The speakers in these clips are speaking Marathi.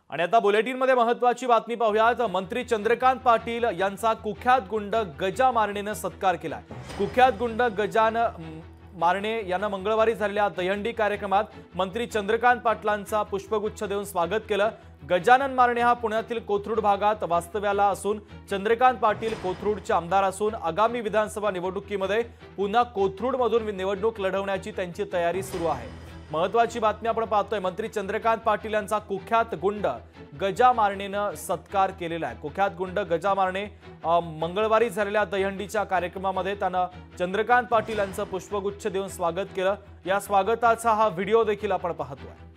आणि आता बुलेटिनमध्ये महत्त्वाची बातमी पाहूयात। मंत्री चंद्रकांत पाटील यांचा कुख्यात गुंड गजा मारणेने सत्कार केला। कुख्यात गुंड गजान मारणे यांना मंगळवारी झालेल्या दहीहंडी कार्यक्रमात मंत्री चंद्रकांत पाटलांचा पुष्पगुच्छ देऊन स्वागत केलं। गजानन मारणे हा पुण्यातील कोथरूड भागात वास्तव्याला असून चंद्रकांत पाटील कोथरूडचे आमदार असून आगामी विधानसभा निवडणुकीमध्ये पुन्हा कोथरूडमधून निवडणूक लढवण्याची त्यांची तयारी सुरू आहे। महत्त्वाची बातमी आपण पाहतोय। मंत्री चंद्रकांत पाटील यांचा कुख्यात गुंड गजा मारणेने सत्कार केलेला आहे। कुख्यात गुंड गजा मारणे मंगळवारी झालेल्या दहीहंडीच्या कार्यक्रमामध्ये त्यानं चंद्रकांत पाटील यांचं पुष्पगुच्छ देऊन स्वागत केलं। या स्वागताचा हा व्हिडिओ देखील आपण पाहतोय।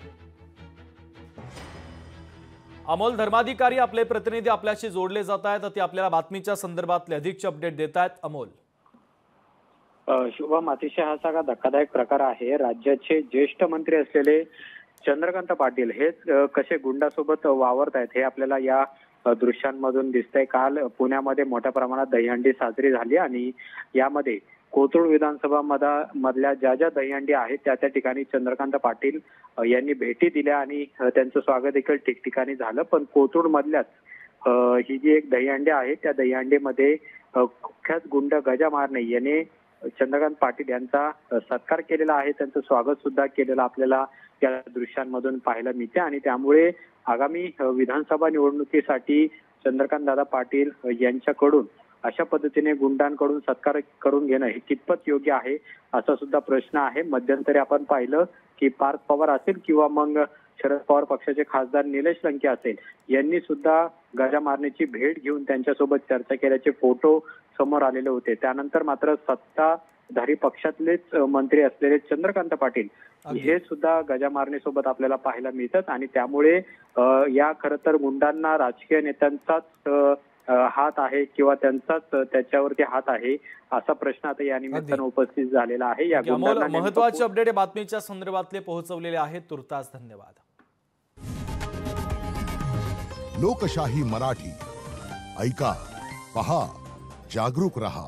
अमोल धर्माधिकारी आपले प्रतिनिधी आपल्याशी जोडले जात आहेत, ते आपल्याला बातमीच्या संदर्भातले अधिकचे अपडेट देत आहेत। अमोल, शुभम, अतिशय हा सगळा धक्कादायक प्रकार आहे। राज्याचे ज्येष्ठ मंत्री असलेले चंद्रकांत पाटील हेच कसे गुंडासोबत वावरत आहेत हे आपल्याला या दृश्यांमधून दिसतंय। काल पुण्यामध्ये मोठ्या प्रमाणात दहीहंडी साजरी झाली आणि यामध्ये कोथरूड विधानसभा मधल्या ज्या दहीहंडी आहेत त्या ठिकाणी चंद्रकांत पाटील यांनी भेटी दिल्या आणि त्यांचं स्वागत देखील ठिकठिकाणी झालं। पण कोथरूड मधल्याच ही जी एक दहीहंडी आहे त्या दहीहंडीमध्ये कुख्यात गुंड गजा मारणे याने चंद्रकांत पाटील यांचा सत्कार केलेला आहे, त्यांचं स्वागत सुद्धा केलेलं आपल्याला या दृश्यांमधून पाहायला मिळते। आणि त्यामुळे आगामी विधानसभा निवडणुकीसाठी चंद्रकांत दादा पाटील यांच्याकडून अशा पद्धतीने गुंडांकडून सत्कार करून घेणं हे कितपत योग्य आहे असा सुद्धा प्रश्न आहे। मध्यंतरी आपण पाहिलं की पार्थ पवार असेल किंवा मग शरद पवार पक्षाचे खासदार निलेश लंके असेल यांनी सुद्धा गजा मारण्याची भेट घेऊन त्यांच्यासोबत चर्चा केल्याचे फोटो समोर आलेले होते। त्यानंतर मात्र सत्ताधारी पक्षातलेच मंत्री असलेले चंद्रकांत पाटील हे सुद्धा गजा मारणेसोबत आपल्याला पाहायला मिळतात। आणि त्यामुळे या खरं तर गुंडांना राजकीय नेत्यांचाच हात आहे किंवा त्यांचाच त्याच्यावरती हात आहे असा प्रश्न आता या निमित्तानं उपस्थित झालेला आहे। या गुंडांना महत्त्वाचे अपडेट बातमीच्या संदर्भातले पोहोचवलेले आहेत। तुर्तास धन्यवाद। लोकशाही मराठी ऐका, पहा, जागरूक रहा।